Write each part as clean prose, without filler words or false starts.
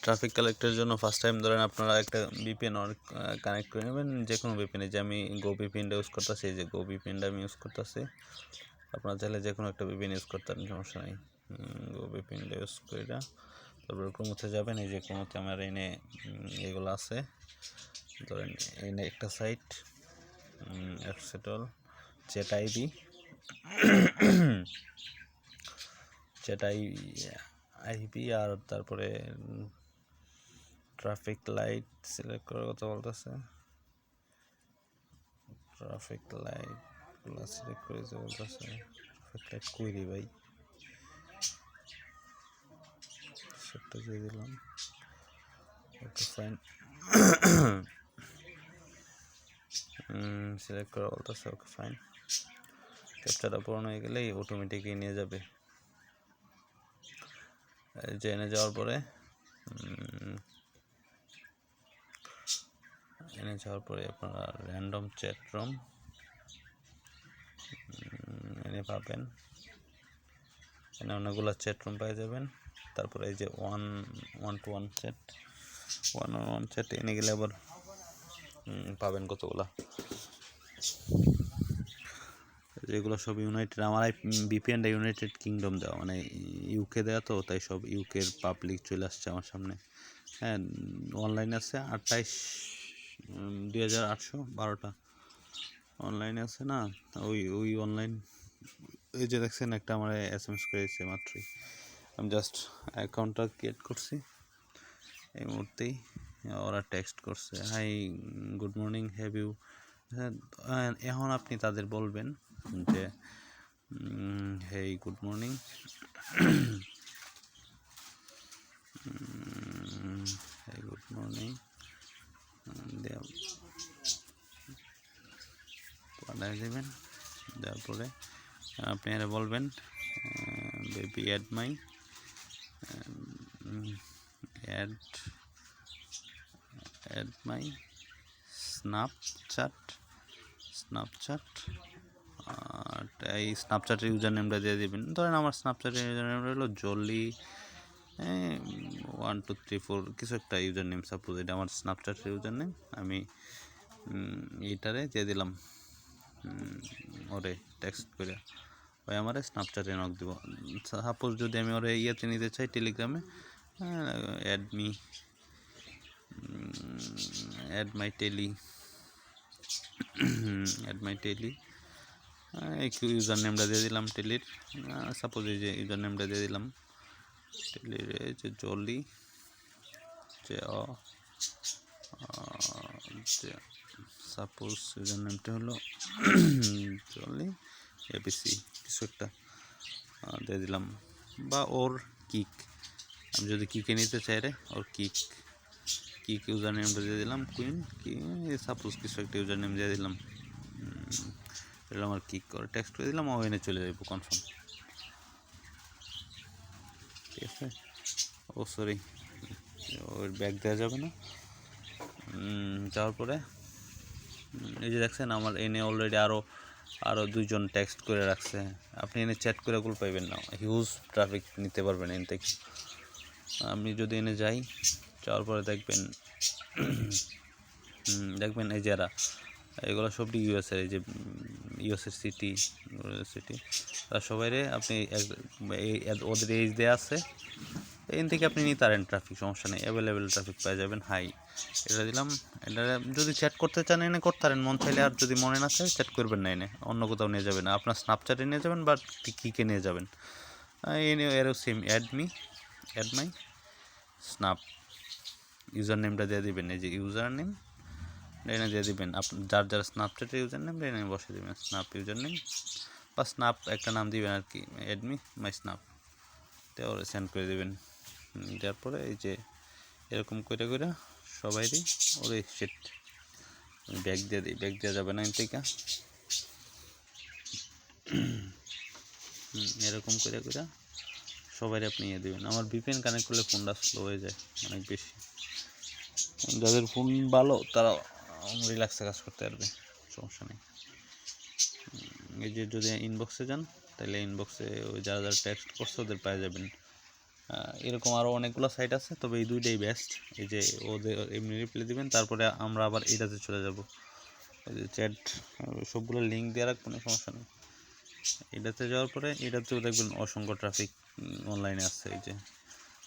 Traffic কালেক্টের জন্য first time ধরেন আপনারা একটা ভিপিএন কানেক্ট করে নেবেন, যে কোনো ভিপিএনে। যে আমি গো ভিপিএনটা ইউজ করতেছি, এই যে গো ভিপিএনটা আমি ইউজ করতেছি। আপনারা চাইলে যে কোনো একটা ভিপিএন ইউজ করতে পারেন, সমস্যা নেই। গো ভিপিএনটা ইউজ করে তারপরে ক্রোমোতে যাবেন। এই যে ক্রোমোতে আমার এনে এগুলো আছে, ধরেন এনে একটা সাইট অ্যাপসেটল চেট আইবি আইপি আর তারপরে ট্রাফিক লাইট সিলেক্ট করার কথা বলতেছে। ট্রাফিক লাইটগুলো সিলেক্ট করে বলতেছে। ট্রাফিক লাইট কইরি ভাই, সেটা দিয়ে দিলাম। ওকে ফাইন, সিলেক্ট করা বলতেছে। ওকে ফাইন, ক্যাপচারটা পূরণ হয়ে গেলেই অটোমেটিকই নিয়ে যাবে। এনে যাওয়ার পরে আপনারা র্যান্ডম চ্যাট রুম এনে পাবেন। এনে অনেকগুলো চ্যাট রুম পেয়ে যাবেন। তারপরে এই যে ওয়ান টু ওয়ান চ্যাট এনে গেলে আবার পাবেন কতগুলা, যেগুলো সব ইউনাইটেড। আমার ভিপিএনটা ইউনাইটেড কিংডম দেওয়া, মানে ইউকে দেওয়া, তো তাই সব ইউকের পাবলিক চলে আসছে আমার সামনে। হ্যাঁ, অনলাইন আছে 28/2008 অনলাইনে আছে না। ওই অনলাইন, এই যে দেখছেন একটা আমার SMS করেছে মাত্রই। আমি জাস্ট অ্যাকাউন্টটা ক্রিয়েট করছি এই মুহূর্তেই। ওরা টেক্সট করছে, hi good morning have you. হ্যাঁ, এখন আপনি তাদের বলবেন যে hey good morning, hey good morning পাঠাই দেবেন। দেওয়ার পরে আপনি এরা বলবেন বেবি অ্যাড মাই স্ন্যাপচ্যাট। আর এই স্ন্যাপচ্যাটের ইউজার নেমটা দিয়ে দেবেন। ধরেন আমার স্ন্যাপচ্যাটের ইউজার নেমটা হলো জলি 123 কিছু একটা ইউজার নেম। সাপোজ এটা আমার স্ন্যাপচ্যাটের ইউজার নেম, আমি এইটারে দিয়ে দিলাম ওরে টেক্সট করে। ওই আমার স্ন্যাপচ্যাটে নক দিব। সাপোজ যদি আমি ওরে ইয়েতে নিতে চাই, টেলিগ্রামে, অ্যাড মাই টেলি একটু ইউজার নেমটা দিয়ে দিলাম টেলির। সাপোজ এই যে ইউজার নেমটা দিয়ে দিলাম টেলির, এই যে জলি সাপোজ ইউজার নেমটা হলো জলি এবিসি কিছু একটা দিয়ে দিলাম। বা ওর কিক, আমি যদি কিকে নিতে চাই রে, ওর কিক ইউজার নেমটা দিয়ে দিলাম। কুইন কি সাপোজ কিছু একটা ইউজার নেম দিয়ে দিলাম। আমার কিক করে টেক্সট করে দিলাম, ও এনে চলে যাবো কনফার্ম। ঠিক আছে, ও সরি, ওর ব্যাগ দেওয়া যাবে না। যাওয়ার পরে এই যে দেখছেন আমার এনে অলরেডি আরও দুইজন টেক্সট করে রাখছে। আপনি এনে চ্যাট করে গুলো পাইবেন না, হিউজ ট্রাফিক নিতে পারবেন এন থেকে। আমি যদি এনে যাওয়ার পরে দেখবেন এই যারা এগুলো সবটি ইউএসের, এই যে ইউএসের সিটি তারা সবাই আপনি ওদের এজ দেওয়া আছে, এখান থেকে আপনি নিতে পারেন ট্রাফিক, সমস্যা নেই। অ্যাভেলেবেল ট্রাফিক পেয়ে যাবেন। হাই এটা দিলাম। এটা যদি চ্যাট করতে চান এনে করতে পারেন মন চাইলে, আর যদি মনে না চায় চ্যাট করবেন না, এনে অন্য কোথাও নিয়ে যাবেন, আপনার স্ন্যাপচ্যাটে নিয়ে যাবেন বা কিকে নিয়ে যাবেন। এরও same add my snap user নেমটা দিয়ে দেবেন। এই যে ইউজার নেম এনে দিয়ে দেবেন, যার স্ন্যাপচ্যাটের ইউজার নেম এনে বসে দেবেন। স্ন্যাপ ইউজার নেম বা স্ন্যাপ একটা নাম দিবেন আর কি, অ্যাড মাই স্ন্যাপ, তো ওরা সেন্ড করে দেবেন। দেওয়ার পরে এই যে এরকম করে সবাইরই ওরে সেট ব্যাগ দিয়ে দিই, ব্যাগ দেওয়া যাবে না এর থেকে। এরকম করে সবাই আপনি ইয়ে দেবেন। আমার ভিপিএন কানেক্ট করলে ফোনটা স্লো হয়ে যায় অনেক বেশি। যাদের ফোন ভালো তারা রিল্যাক্সে কাজ করতে পারবে, সমস্যা নেই। এই যে যদি ইনবক্সে যান, তাহলে ইনবক্সে ওই যারা টেক্সট করছে ওদের পেয়ে যাবেন। এরকম আরও অনেকগুলো সাইট আছে, তবে এই দুইটাই বেস্ট। এই যে ওদের এমনি রিপ্লাই দিবেন, তারপরে আমরা আবার এটাতে চলে যাব, ওই যে চ্যাট, সবগুলো লিঙ্ক দিয়ে রাখ, কোনো সমস্যা নেই। এটাতে যাওয়ার পরে এটাতেও দেখবেন অসংখ্য ট্রাফিক অনলাইনে আসছে। এই যে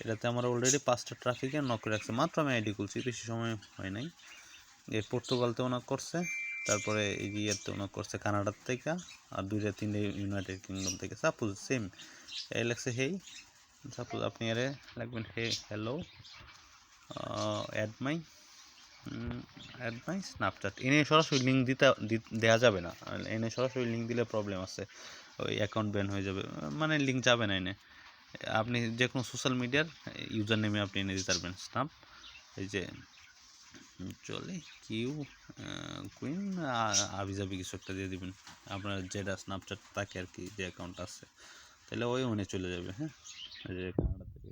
এটাতে আমার অলরেডি 5টা ট্রাফিকে নক করে রাখছে, মাত্র আমি আইডি খুলছি, বেশি সময় হয় নাই। এই পর্তুগালতেও নক করছে, তারপরে এই যে ইয়েতেও নক করছে কানাডার থেকে, আর 2-3 ইউনাইটেড কিংডম থেকে। সাপোজ সেম এই লাগছে হেই, সাপোজ আপনি এর লাগবেন hey hello add my Snapchat. এনে সরাসরি লিঙ্ক দেওয়া যাবে না, এনে সরাসরি লিঙ্ক দিলে প্রবলেম আছে, ওই অ্যাকাউন্ট ব্যান হয়ে যাবে, মানে লিঙ্ক যাবে না এনে। আপনি যে কোনো সোশ্যাল মিডিয়ার ইউজার নেমে আপনি এনে দিতে পারবেন স্ন্যাপ। এই যে চলে কুইন আবিজাবি কিছু একটা দিয়ে দিবেন, আপনার যেটা স্ন্যাপচ্যাট থাকে আর কি, যে অ্যাকাউন্ট আছে, তাহলে ওই মনে চলে যাবে। হ্যাঁ, যে কানাডা থেকে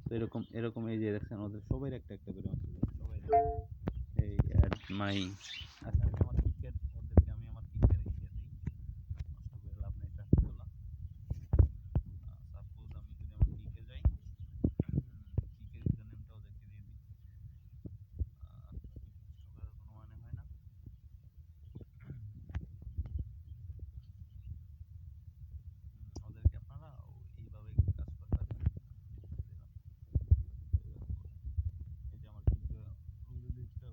তো এরকম এরকম এই যে দেখছেন ওদের সবাই একটা একটা করে সবাই এই অ্যাড মাই। আচ্ছা আমি আমার কিকের ওদেরকে আমি আমার কিকের ইয়ে দিই, নষ্ট করে লাভ নেই ট্রাফিকগুলো। সাপোজ আমি যদি আমার কিকে যাই, কিকের ইউজার নেমটা ওদেরকে দিয়ে দিই, কোনো মানে হয় না। ওদেরকে আপনারা এইভাবে কাজ করতে পারবেন। এই যে আমার কিকে অলরেডি একটা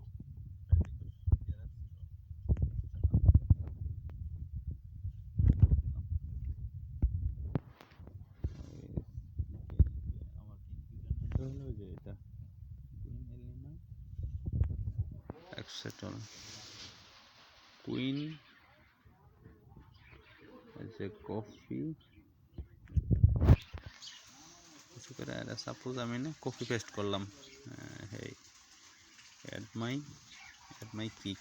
হলো যে এটা কুইন এলিনা এক্সেটল কুইন যে কফি কিছু করে, সাপোজ আমি না কপি পেস্ট করলাম, হেই অ্যাড মাই কিক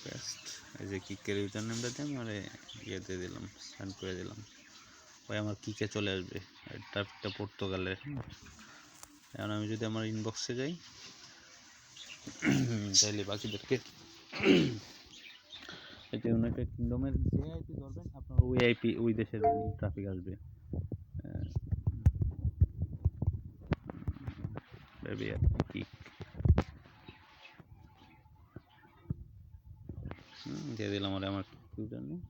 পেস্ট। এই যে কিকের ইউজার নেমটা দিয়ে আমি ইয়ে দিয়ে দিলাম, সেন্ড করে দিলাম, ওই আমার কিকে চলে আসবে। ট্রাফিকটা পর্তুগালের। এখন আমি যদি আমার ইনবক্সে যাই, তাহলে বাকিদেরকে এটা ইউনাইটেড কিংডমের যে আইপি ধরবেন আপনার ওই আইপি ওই দেশের ট্রাফিক আসবে। কিক দিয়ে দিলাম, আমার ইউজার নেই,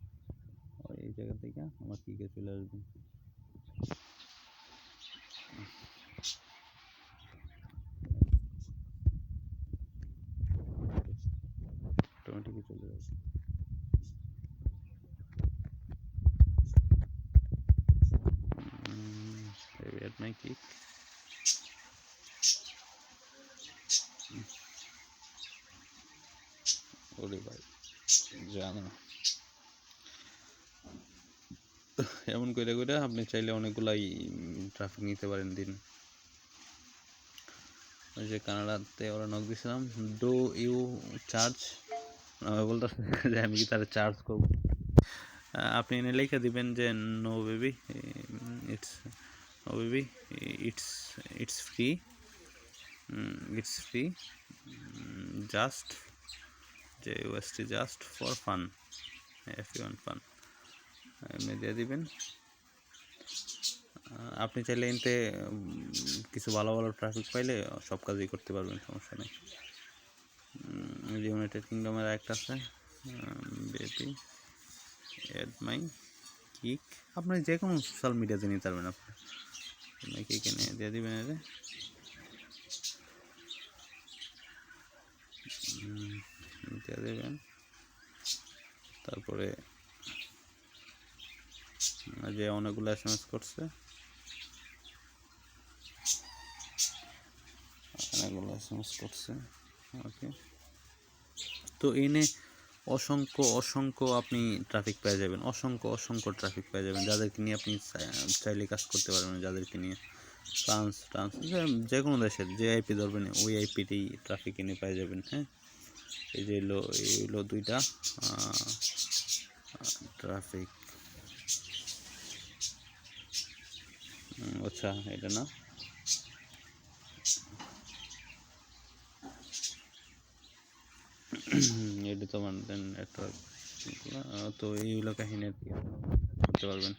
এই জায়গা থেকে আমার কিকে চলে আসবে। অটোমেটিকলি চলে যাবে। অ্যাড মাই কিক, ওরে ভাই জানা। এমন করে করে আপনি চাইলে অনেকগুলাই ট্রাফিক নিতে পারেন দিন। ওই যে কানাডাতে ওরা নক দিয়েছিলাম, ডু ইউ চার্জ, আমি বলতেছে যে আমি কি তারা চার্জ করবো। আপনি এনে লিখে দিবেন যে no baby it's no baby it's it's free it's free just যে ইউএসটি just for fun, if you want fun, এমনি দিয়ে দিবেন। আপনি চাইলে এনতে কিছু ভালো ভালো ট্রাফিক পাইলে সব কাজই করতে পারবেন, সমস্যা নেই। ইউনাইটেড কিংডমের একটা আছে বেবি অ্যাড মাই কিক, আপনি যে কোনো সোশ্যাল মিডিয়াতে নিতে পারবেন, আপনি কিক এনে দিয়ে দিবেন, এর দিয়ে দেবেন। তারপরে যে অনেকগুলো এসএমএস করছে, ওকে। তো এনে অসংখ্য আপনি ট্রাফিক পেয়ে যাবেন, অসংখ্য ট্রাফিক পেয়ে যাবেন, যাদেরকে নিয়ে আপনি চাইলে কাজ করতে পারবেন, যাদেরকে নিয়ে ফ্রান্স যে কোনো দেশের যে আইপি ধরবেন ওই আইপিটি ট্রাফিক এনে পেয়ে যাবেন। হ্যাঁ, এই যে এলো 2টা ট্রাফিক। আচ্ছা এটা না, এটা তো মানতেন নেটওয়ার্ক, তো এইগুলো কাহিনী করতে পারবেন।